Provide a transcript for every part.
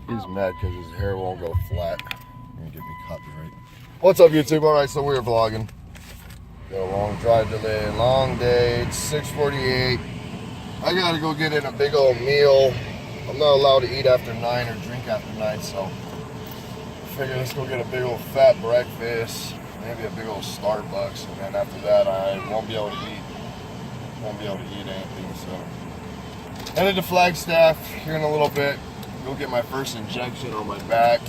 He's mad because his hair won't go flat. Gonna get me copyright. What's up, YouTube? All right, so we're vlogging. Got a long drive today, long day. It's 6:48. I gotta go get in a big old meal. I'm not allowed to eat after 9 or drink after 9, so I figure let's go get a big old fat breakfast, maybe a big old Starbucks, and then after that I won't be able to eat. Won't be able to eat anything, so headed to Flagstaff here in a little bit. Go get my first injection on my back.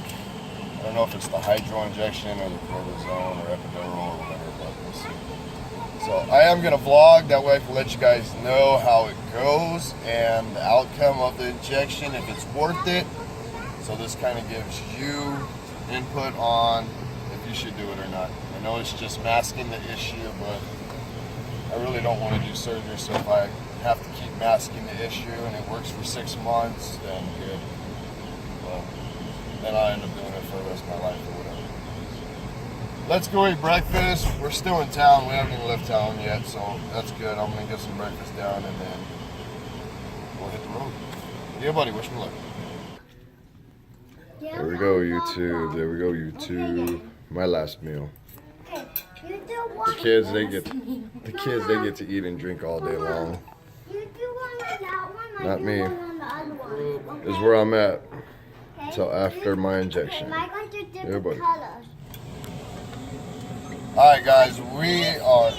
I don't know if it's the hydro injection or the cortisone or epidural or whatever, but we'll see. So I am gonna vlog, that way I can let you guys know how it goes and the outcome of the injection, if it's worth it. So this kind of gives you input on if you should do it or not. I know it's just masking the issue, but I really don't want to do surgery, so if I have to keep masking the issue and it works for 6 months, then good. Well, then I end up doing it for the rest of my life or whatever. Let's go eat breakfast. We're still in town. We haven't even left town yet, so that's good. I'm gonna get some breakfast down and then we'll hit the road. Yeah, buddy, wish me luck. There we go, YouTube. There we go, YouTube. My last meal. The kids, they get to eat and drink all day long. Not me. This is where I'm at until after my injection. Everybody. Alright guys, we are...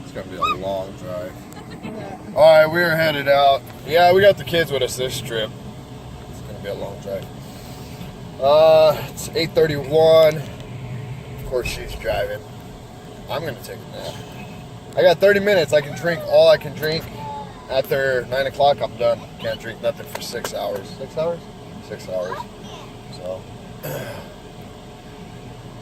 It's gonna be a long drive. Alright, we are headed out. Yeah, we got the kids with us this trip. It's gonna be a long drive. It's 8:31. Of course she's driving. I'm gonna take a nap. I got 30 minutes. I can drink all I can drink. After 9 o'clock, I'm done. Can't drink nothing for 6 hours. 6 hours? 6 hours. So,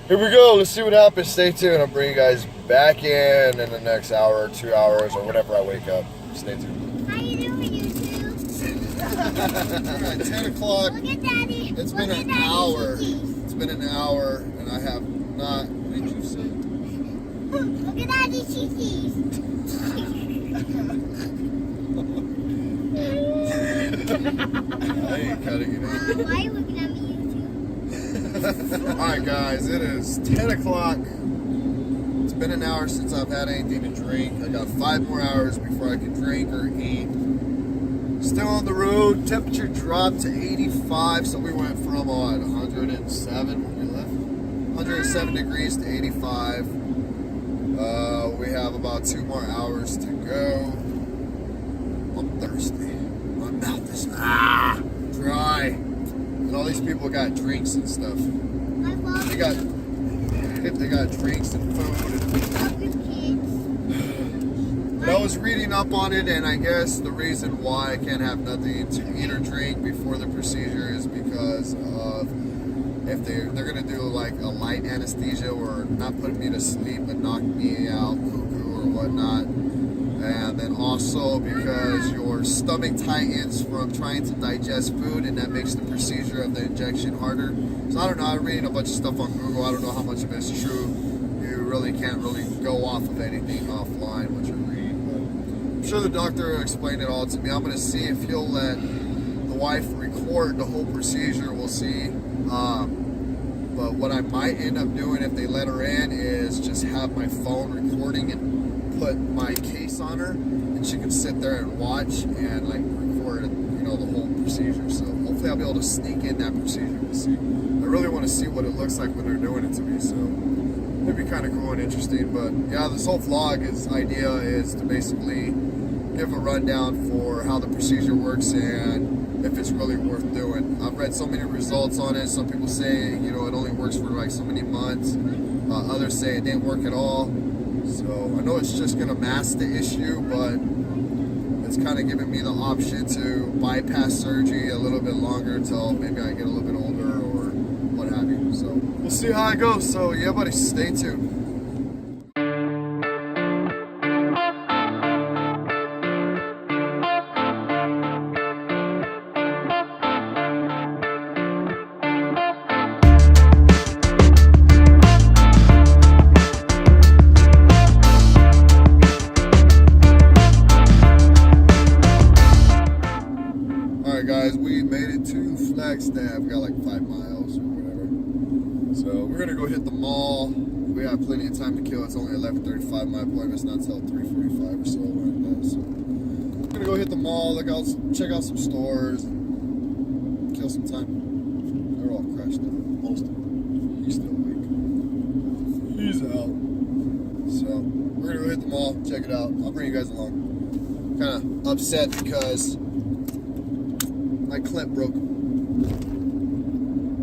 here we go. Let's see what happens. Stay tuned. I'll bring you guys back in the next hour or 2 hours or whenever I wake up. Stay tuned. How you doing, you two? 10 o'clock. Look at Daddy. It's been an hour. It's been an hour, and I have not. What did you say? Look at Daddy's cheekies. I ain't cutting it in. Why are you looking at me, YouTube? Alright guys, it is 10 o'clock. It's been an hour since I've had anything to drink. I got 5 more hours before I can drink or eat. Still on the road. Temperature dropped to 85, so we went from 107 when we left. 107 degrees to 85. We have about 2 more hours to go. I'm thirsty. My mouth is dry. And all these people got drinks and stuff. They got drinks and food. But I was reading up on it, and I guess the reason why I can't have nothing to eat or drink before the procedure is because of if they're gonna do like a light anesthesia or not putting me to sleep but knock me out cuckoo or whatnot. And then also because your stomach tightens from trying to digest food, and that makes the procedure of the injection harder. So I don't know, I'm reading a bunch of stuff on Google. I don't know how much of it's true. You really can't really go off of anything offline what you read. But I'm sure the doctor will explain it all to me. I'm going to see if he'll let the wife record the whole procedure. We'll see. But what I might end up doing if they let her in is just have my phone recording and put my case on her, and she can sit there and watch and like record, you know, the whole procedure. So hopefully I'll be able to sneak in that procedure to see. I really want to see what it looks like when they're doing it to me. So it'd be kind of cool and interesting. But yeah, this whole vlog idea is to basically give a rundown for how the procedure works and if it's really worth doing. I've read so many results on it. Some people say, you know, it only works for like so many months. Others say it didn't work at all. So I know it's just going to mask the issue, but it's kind of giving me the option to bypass surgery a little bit longer until maybe I get a little bit older or what have you. So we'll see how it goes. So yeah, buddy, stay tuned. the mall. We have plenty of time to kill. It's only 11:35. My appointment's not till 3:45 or so. So I'm gonna go hit the mall, check out some stores, and kill some time. They're all crashed out. Most of them. He's still awake. He's out. So we're gonna go hit the mall, check it out. I'll bring you guys along. Kind of upset because my clip broke.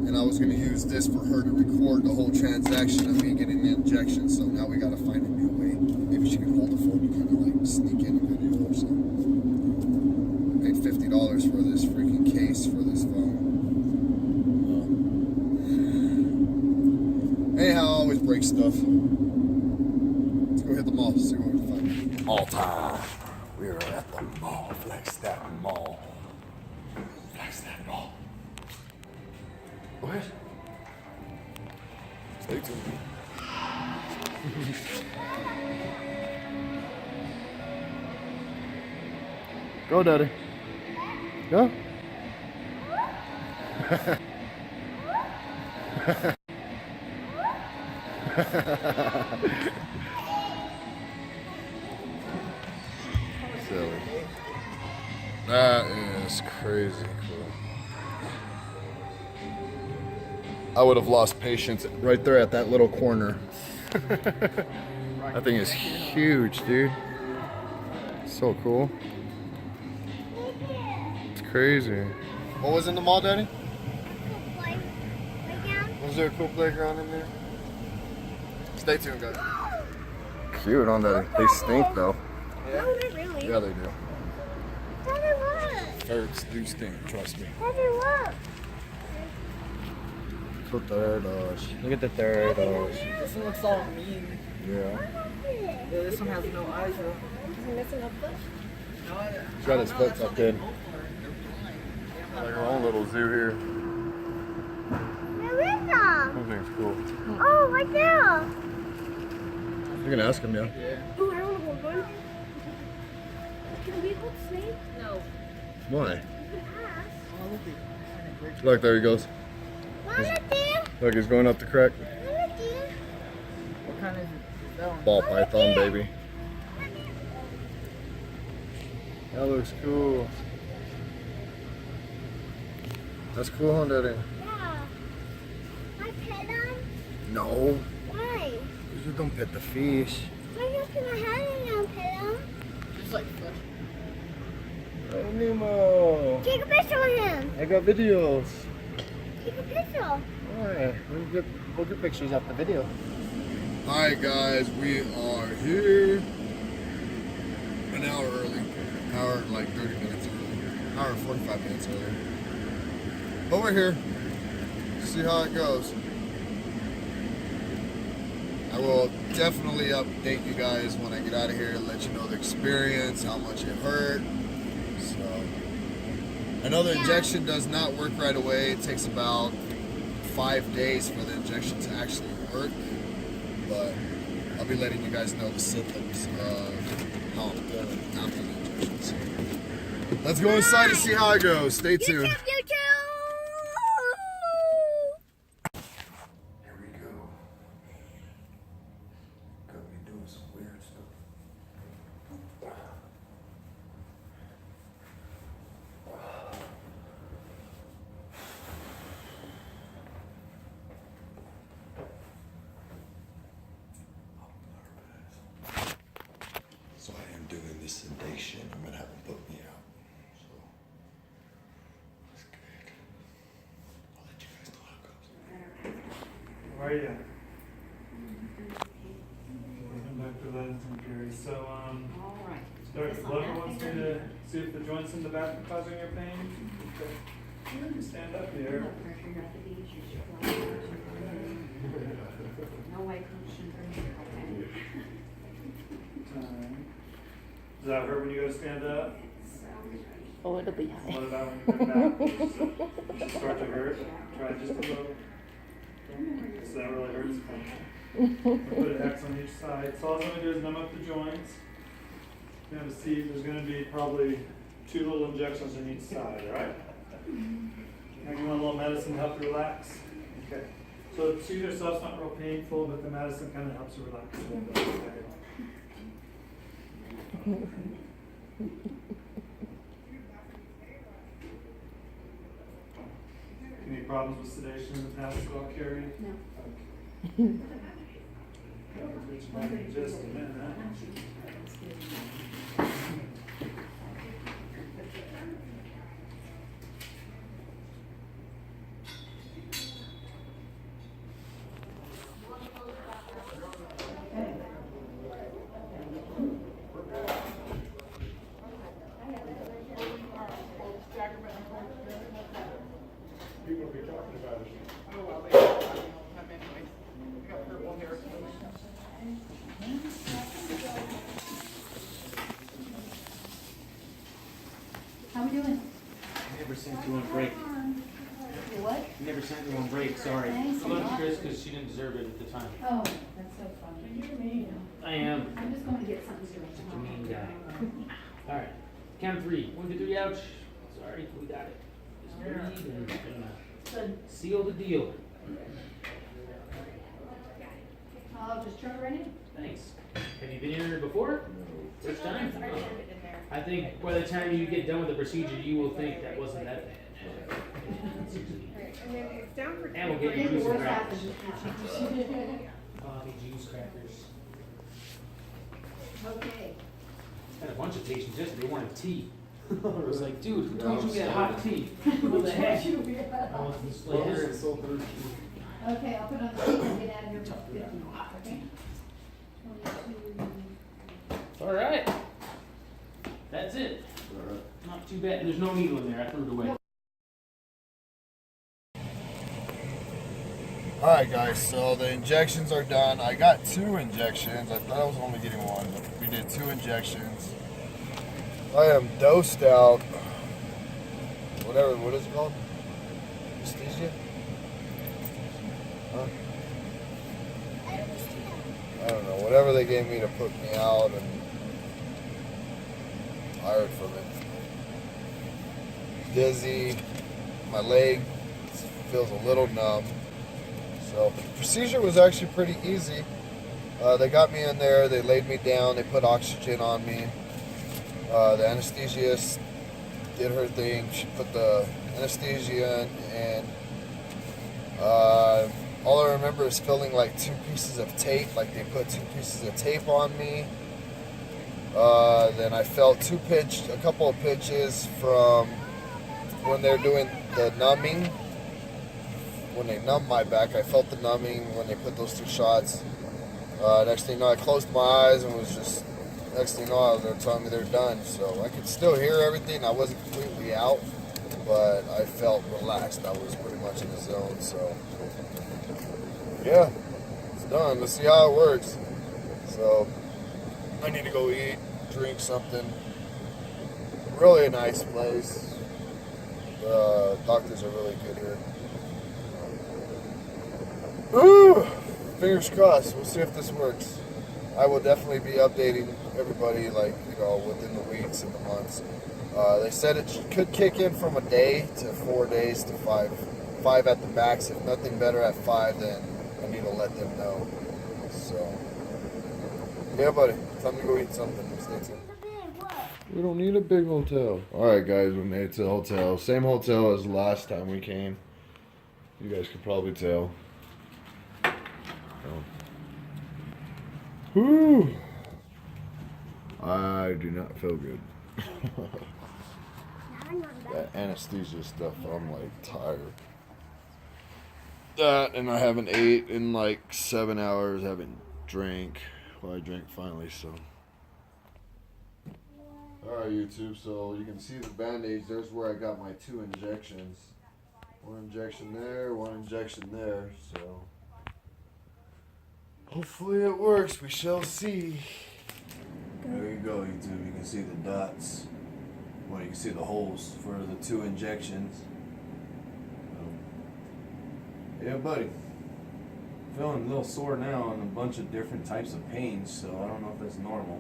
And I was going to use this for her to record the whole transaction of me getting the injection. So now we got to find a new way. Maybe she can hold the phone and kind of like sneak in a video or something. Paid $50 for this freaking case for this phone. Anyhow, I always break stuff. Let's go hit the mall, see what we can find. All time. We're at the mall. Flex that mall. Flex that mall. What? Stay tuned. Go, Daddy. Go. Silly. That is crazy cool. I would have lost patience right there at that little corner. That thing is huge, dude. So cool. It's crazy. What was in the mall, Daddy? Was there a cool playground in there? Stay tuned, guys. Cute on that. They stink, though. No, they really. Yeah, they do. How they work? Ferrets do stink, trust me. How they work? CUTTERZ. Look at the CUTTERZ. This one looks all mean. Yeah. Yeah, this one has no eyes though. Is it missing a foot? No, He's got his foot tucked in. Like our own little zoo here. Where is that? That thing's cool. Oh, right there. You can ask him, yeah. Ooh, I don't want to hold one. Can we hold snake? No. Why? You can ask. Look, there he goes. Mama, dear. Look, he's going up the crack. Mama, dear. What kind is it? Is that one? Ball python, baby. That looks cool. That's cool, huh, Daddy? Yeah. I pet him? No. Why? You don't pet the fish. Why you put my hand in and pet him? It's like flesh. Oh, Nemo. Take a picture of him. I got videos. Take a picture. Alright, we'll get pictures of the video. Alright guys, we are here an hour early. Hour like 30 minutes early. Hour and 45 minutes early. But we're here. See how it goes. I will definitely update you guys when I get out of here and let you know the experience, how much it hurt. So I know the injection does not work right away. It takes about 5 days for the injection to actually work. But I'll be letting you guys know the symptoms of how I'm feeling after the injection. So let's go inside and see how it goes. Stay tuned. YouTube. Here we go. Got me doing some weird stuff. So I am doing this sedation. I'm gonna have them put me out. So that's good. I'll let you guys know how it goes. How are you? Welcome back to Lens and Gary. So, Dr. Glover wants me to see if the joints in the back are causing your pain. Okay. You stand up here. No way, cushion for me, okay? Does that hurt when you go to stand up? Oh, it'll be high. What about when you come back? Does it start to hurt? Try just a little. So that really hurts. Put an X on each side. So all I'm going to do is numb up the joints. You're going to see there's going to be probably 2 little injections on each side, alright? Now you want a little medicine to help you relax? Okay. So the procedure itself's not real painful, but the medicine kind of helps you relax a little bit. Okay. Any problems with sedation in the past at all, Carrie? No. Okay. We'll reach back in just a minute. People will be talking about it. Oh, well, they don't have anyway. We got purple hair. How we doing? Never sent you on break. What? Never sent you on break, sorry. Thanks. I love Chris because she didn't deserve it at the time. Oh, that's so funny. I am I'm just going to get something to drink. such a mean guy. Alright, count of 3. 1, 2, 3, ouch. Sorry, we got it. Just breathe and Good. seal the deal. I'll just turn it right in. Thanks. Have you been in here before? First time? Oh. I think by the time you get done with the procedure, you will think that wasn't that bad. And then it's down for And we'll I get you think the juice and worst crackers. happens. Coffee, juice, crackers. Okay. Had a bunch of patients yesterday wanted tea. I was like, dude, who told you we had hot tea? What the heck? I was just like, this is so thirsty. Okay, I'll put it on the sheet and get out of here with 50. Okay? 22. All right. That's it. Not too bad. There's no needle in there. I threw it away. Alright guys, so the injections are done. I got 2 injections. I thought I was only getting 1, but we did 2 injections. I am dosed out. What is it called? Anesthesia? Huh? I don't know. Whatever they gave me to put me out and tired from it. Dizzy. My leg feels a little numb. So the procedure was actually pretty easy. They got me in there, they laid me down, they put oxygen on me. The anesthesiast did her thing. She put the anesthesia in, and all I remember is feeling like 2 pieces of tape, like they put 2 pieces of tape on me. Then I felt a couple of pinches from when they're doing the numbing. When they numbed my back, I felt the numbing when they put those 2 shots. Next thing you know, I closed my eyes and was just, next thing you know, they're telling me they're done. So I could still hear everything. I wasn't completely out, but I felt relaxed. I was pretty much in the zone. So yeah, it's done. Let's see how it works. So I need to go eat, drink something. Really a nice place. The doctors are really good here. Ooh, fingers crossed. We'll see if this works. I will definitely be updating everybody, like, you know, within the weeks and the months. They said it could kick in from a day to 4 days to 5 at the max. If nothing better at 5, then I need to let them know. So, yeah, buddy, time to go eat something. Stay tuned. We don't need a big hotel. All right, guys, we made it to the hotel. Same hotel as last time we came. You guys could probably tell. Whew. I do not feel good. That anesthesia stuff, I'm like tired. That, and I haven't ate in like 7 hours, haven't drank. Well, I drank finally, so. Alright, YouTube, so you can see the band-aids. There's where I got my 2 injections. 1 injection there, 1 injection there, so. Hopefully it works. We shall see. There you go, YouTube. You can see the dots. Well, you can see the holes for the 2 injections. Yeah, buddy. Feeling a little sore now and a bunch of different types of pains, so I don't know if that's normal.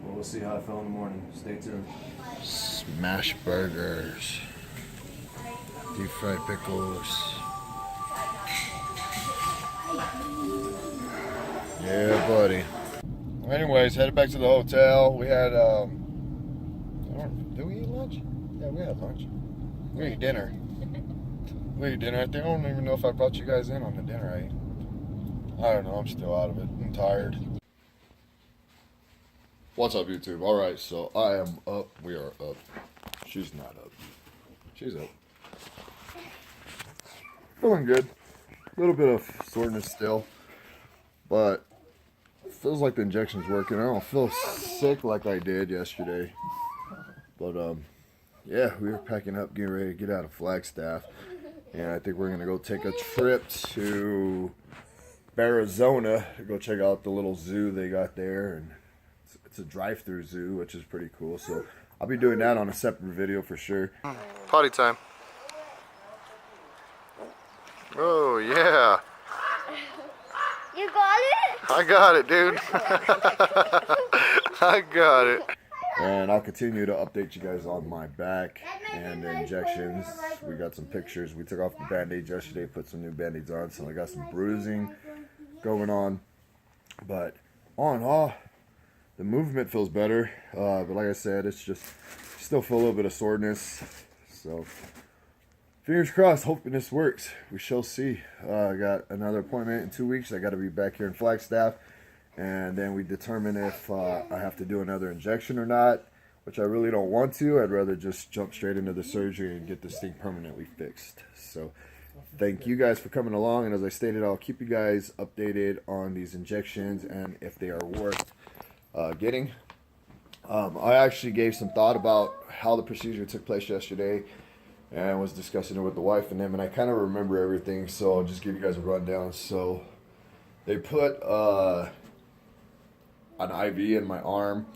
But we'll see how I feel in the morning. Stay tuned. Smash burgers. Deep fried pickles. Yeah, buddy. Anyways, headed back to the hotel. We had, did we eat lunch? Yeah, we had lunch. We ate dinner. We ate dinner. I don't even know if I brought you guys in on the dinner I ate. I don't know. I'm still out of it. I'm tired. What's up, YouTube? All right, so I am up. We are up. She's not up. She's up. Feeling good. A little bit of soreness still, but it feels like the injection's working. I don't feel sick like I did yesterday. But yeah, we were packing up, getting ready to get out of Flagstaff, and I think we're gonna go take a trip to Arizona to go check out the little zoo they got there, and it's a drive-through zoo, which is pretty cool. So I'll be doing that on a separate video for sure. Potty time. Oh yeah. You got it? I got it, dude. I got it. And I'll continue to update you guys on my back and the injections. We got some pictures. We took off the band-aids yesterday, put some new band-aids on, so I got some bruising going on. But all in all, the movement feels better. But like I said, it's just still feel a little bit of soreness. So fingers crossed, hoping this works. We shall see. I got another appointment in 2 weeks. I got to be back here in Flagstaff. And then we determine if I have to do another injection or not, which I really don't want to. I'd rather just jump straight into the surgery and get this thing permanently fixed. So thank you guys for coming along. And as I stated, I'll keep you guys updated on these injections and if they are worth getting. I actually gave some thought about how the procedure took place yesterday and was discussing it with the wife and them, and I kind of remember everything, so I'll just give you guys a rundown. So they put an IV in my arm,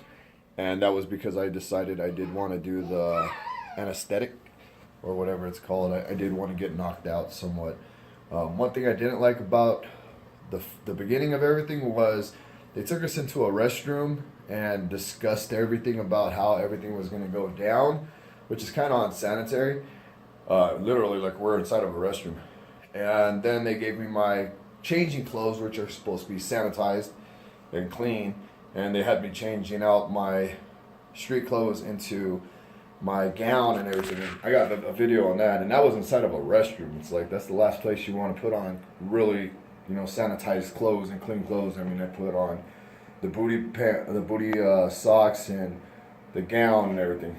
and that was because I decided I did want to do the anesthetic or whatever it's called. I did want to get knocked out somewhat. One thing I didn't like about the beginning of everything was they took us into a restroom and discussed everything about how everything was going to go down, which is kind of unsanitary. Literally, like we're inside of a restroom. And then they gave me my changing clothes, which are supposed to be sanitized and clean. And they had me changing out my street clothes into my gown and everything. I got a video on that, and that was inside of a restroom. It's like, that's the last place you want to put on really, sanitized clothes and clean clothes. I mean, I put on the booty socks and the gown and everything.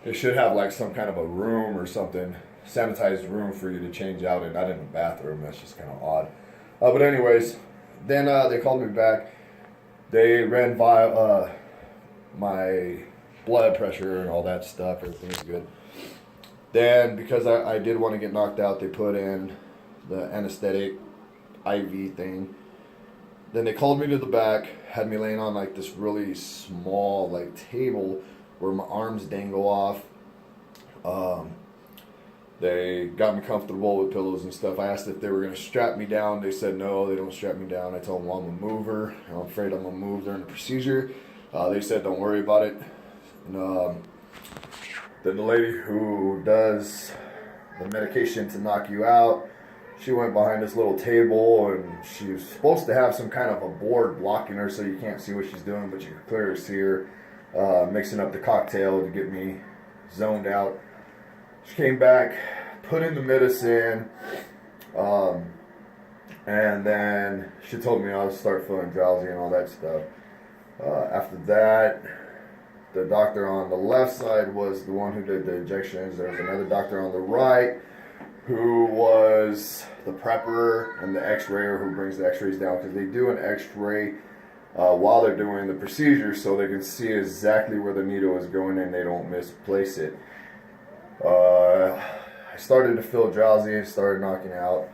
They should have like some kind of a room or something, sanitized room for you to change out in, not in a bathroom. That's just kind of odd. But anyways, then they called me back. They ran my blood pressure and all that stuff. Everything's good. Then, because I did want to get knocked out, they put in the anesthetic IV thing. Then they called me to the back, had me laying on like this really small like table where my arms dangle off. They got me comfortable with pillows and stuff. I asked if they were going to strap me down. They said no, they don't strap me down. I told them, well, I'm a mover. I'm afraid I'm going to move during the procedure. They said don't worry about it. And, then the lady who does the medication to knock you out, she went behind this little table, and she was supposed to have some kind of a board blocking her so you can't see what she's doing, but you can clearly see her mixing up the cocktail to get me zoned out. She came back, put in the medicine, and then she told me I would start feeling drowsy and all that stuff. After that, the doctor on the left side was the one who did the injections. There was another doctor on the right who was the prepper and the x-rayer who brings the x-rays down, because they do an x-ray while they're doing the procedure so they can see exactly where the needle is going and they don't misplace it. I started to feel drowsy and started knocking out,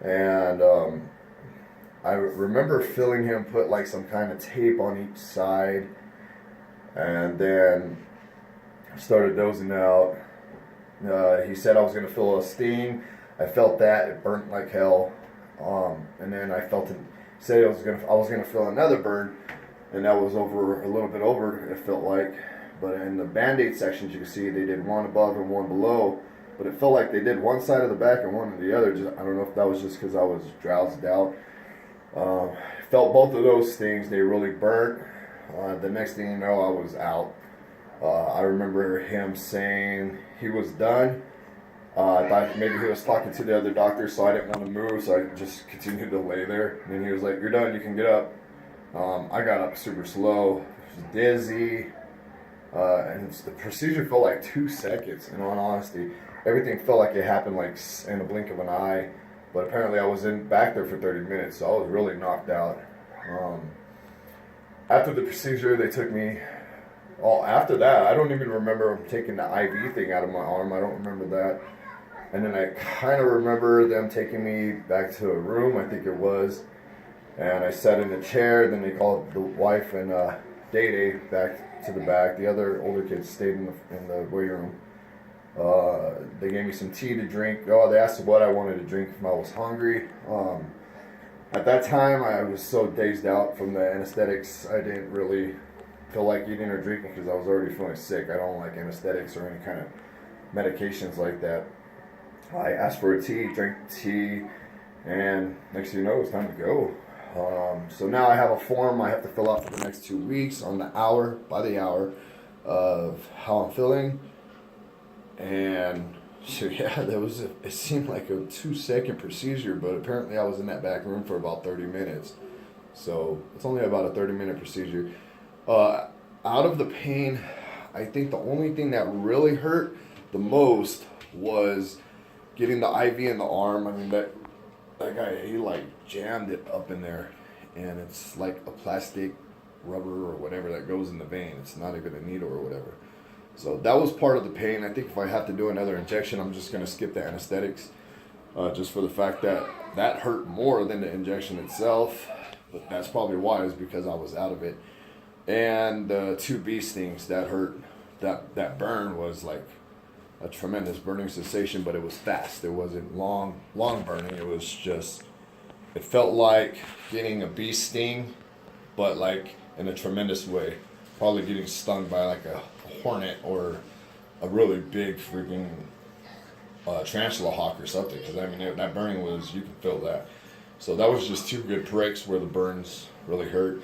and I remember feeling him put like some kind of tape on each side, and then I started dozing out. He said I was going to feel a sting. I felt that. It burnt like hell. And then I felt it. Said I was going to feel another burn, and that was over a little bit over. It felt like, but in the Band-Aid sections, you can see they did one above and one below. but it felt like they did one side of the back and one of the other. I don't know if that was just because I was drowsed out. Felt both of those things. They really burnt. The next thing you know, I was out. I remember him saying he was done. I thought maybe he was talking to the other doctor, so I didn't want to move, so I just continued to lay there. And then he was like, "You're done, you can get up." I got up super slow, was dizzy, and the procedure felt like 2 seconds, in all honesty. Everything felt like it happened like in the blink of an eye, but apparently I was back there for 30 minutes, so I was really knocked out. After the procedure, they took me, after that, I don't even remember taking the IV thing out of my arm. I don't remember that. And then I kind of remember them taking me back to a room, I think it was, and I sat in a chair. Then they called the wife and Day back to the back. The other older kids stayed in the waiting room. They gave me some tea to drink. They asked what I wanted to drink if I was hungry. At that time, I was so dazed out from the anesthetics, I didn't really feel like eating or drinking because I was already feeling sick. I don't like anesthetics or any kind of medications like that. I asked for a tea, drank tea, and next thing you know, it's time to go. So now I have a form I have to fill out for the next 2 weeks on the hour, by the hour, of how I'm feeling. And so yeah, it seemed like a 2-second procedure, but apparently I was in that back room for about 30 minutes. So it's only about a 30-minute procedure. Out of the pain, I think the only thing that really hurt the most was getting the IV in the arm. I mean, that guy, he like jammed it up in there, and it's like a plastic rubber or whatever that goes in the vein. It's not even a needle or whatever. So that was part of the pain. I think if I have to do another injection, I'm just going to skip the anesthetics, just for the fact that that hurt more than the injection itself. But that's probably why, is because I was out of it. And the 2 bee stings that hurt, that burn was like a tremendous burning sensation, but it was fast. It wasn't long burning. It was just, it felt like getting a bee sting, but like in a tremendous way. Probably getting stung by like a hornet or a really big freaking tarantula hawk or something. Because I mean, that burning was, you can feel that. So that was just 2 good pricks where the burns really hurt.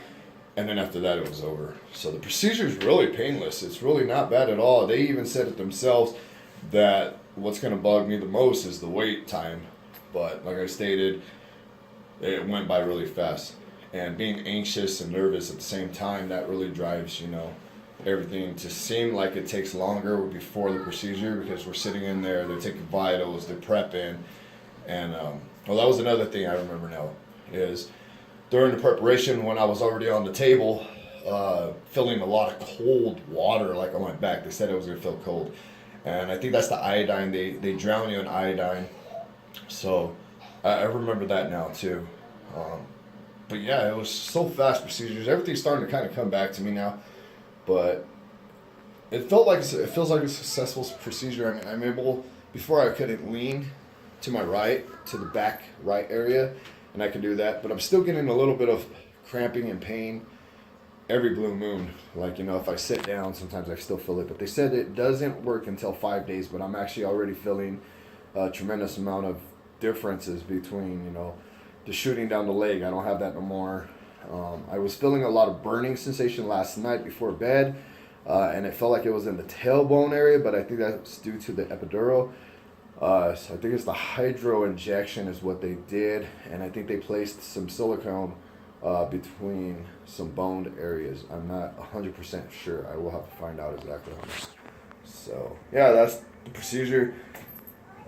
And then after that, it was over. So the procedure is really painless. It's really not bad at all. They even said it themselves that what's going to bug me the most is the wait time. But like I stated, it went by really fast. And being anxious and nervous at the same time, that really drives, everything to seem like it takes longer before the procedure, because we're sitting in there, they're taking vitals, they're prepping. And, that was another thing I remember now, is during the preparation, when I was already on the table, feeling a lot of cold water like on my back. They said it was going to feel cold. And I think that's the iodine. They drown you in iodine. So I remember that now too. But yeah, it was so fast procedures. Everything's starting to kind of come back to me now. But it feels like a successful procedure. I mean, I'm able, before I couldn't lean to my right, to the back right area, and I can do that, but I'm still getting a little bit of cramping and pain every blue moon. Like, if I sit down, sometimes I still feel it, but they said it doesn't work until 5 days, but I'm actually already feeling a tremendous amount of differences between, the shooting down the leg. I don't have that no more. I was feeling a lot of burning sensation last night before bed, and it felt like it was in the tailbone area, but I think that's due to the epidural. So I think it's the hydro injection is what they did, and I think they placed some silicone between some boned areas. I'm not 100% sure. I will have to find out exactly. So yeah, that's the procedure.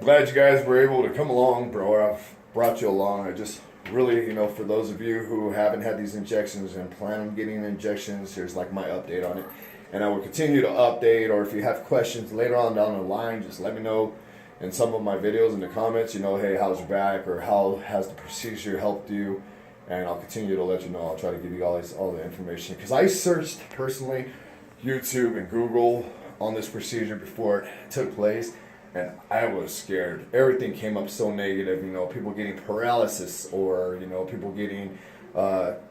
Glad you guys were able to come along, bro. I've brought you along. I just really, for those of you who haven't had these injections and plan on getting injections, here's like my update on it. And I will continue to update, or if you have questions later on down the line, just let me know in some of my videos in the comments, hey, how's your back, or how has the procedure helped you? And I'll continue to let you know. I'll try to give you all the information, because I searched personally YouTube and Google on this procedure before it took place, and I was scared. Everything came up so negative, people getting paralysis, or people getting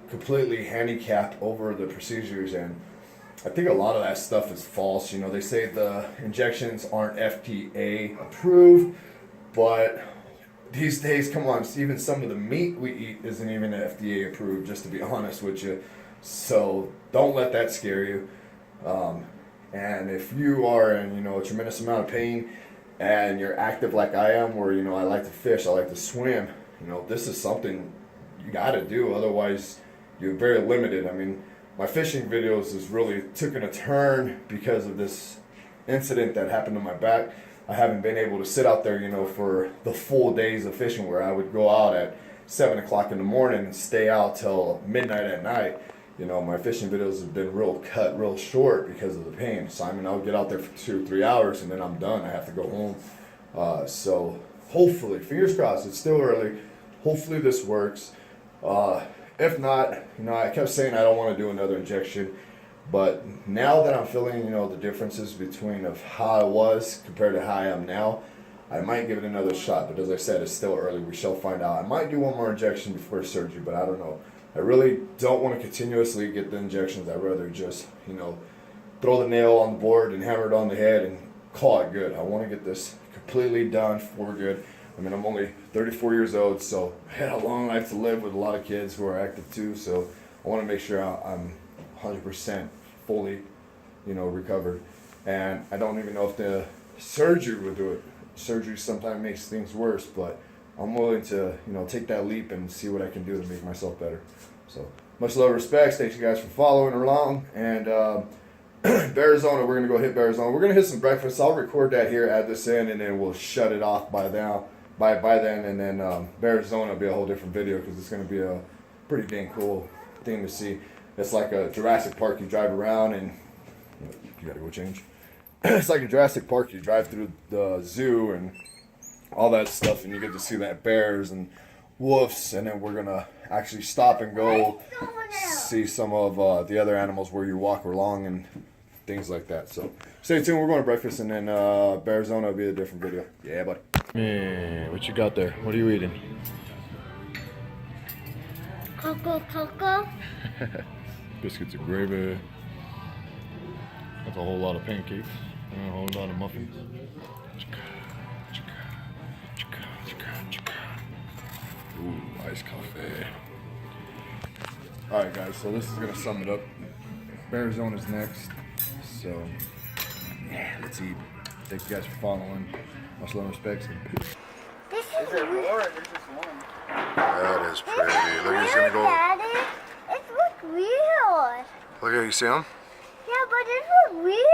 completely handicapped over the procedures, and I think a lot of that stuff is false. You know, they say the injections aren't FDA approved, but these days, come on, even some of the meat we eat isn't even FDA approved, just to be honest with you. So don't let that scare you. And if you are in, you know, a tremendous amount of pain and you're active like I am, where, you know, I like to fish, I like to swim, you know, this is something you got to do. Otherwise, you're very limited. I mean, my fishing videos has really taken a turn because of this incident that happened to my back. I haven't been able to sit out there, you know, for the full days of fishing, where I would go out at 7 o'clock in the morning and stay out till midnight at night. You know, my fishing videos have been cut real short because of the pain. So, I mean, I'll get out there for 2 or 3 hours and then I'm done. I have to go home. So hopefully, fingers crossed, it's still early. Hopefully this works. If not, you know, I kept saying I don't want to do another injection. But now that I'm feeling, you know, the differences between of how I was compared to how I am now, I might give it another shot. But as I said, it's still early. We shall find out. I might do one more injection before surgery, but I don't know. I really don't want to continuously get the injections. I'd rather just, you know, throw the nail on the board and hammer it on the head and call it good. I want to get this completely done for good. I mean, I'm only 34 years old, so I had a long life to live with a lot of kids who are active too. So I want to make sure I'm 100% fully, you know, recovered. And I don't even know if the surgery will do it. Surgery sometimes makes things worse, but I'm willing to, you know, take that leap and see what I can do to make myself better. So much love, respects. Thanks you guys for following along. And Arizona, we're gonna go hit Arizona. We're gonna hit some breakfast. I'll record that here, add this in, and then we'll shut it off by now. By then, and then Arizona will be a whole different video because it's gonna be a pretty dang cool thing to see. It's like a Jurassic Park. You drive around and you gotta go change. It's like a Jurassic Park. You drive through the zoo and all that stuff, and you get to see that bears and wolves, and then we're gonna actually stop and go see some of the other animals where you walk along and things like that. So stay tuned. We're going to breakfast, and then Arizona will be a different video. Yeah, buddy. Man, what you got there? What are you eating? Coco. Biscuits and gravy. That's a whole lot of pancakes and a whole lot of muffins. Ooh, iced coffee. Alright guys, so this is going to sum it up. Arizona's next. So, yeah, let's eat. Thank you guys for following. Much love and respects. This is Is there more or there's just one? That is pretty. Look, he's going to go. Daddy. It looks weird. Look at you, see him? Yeah, but it looks weird.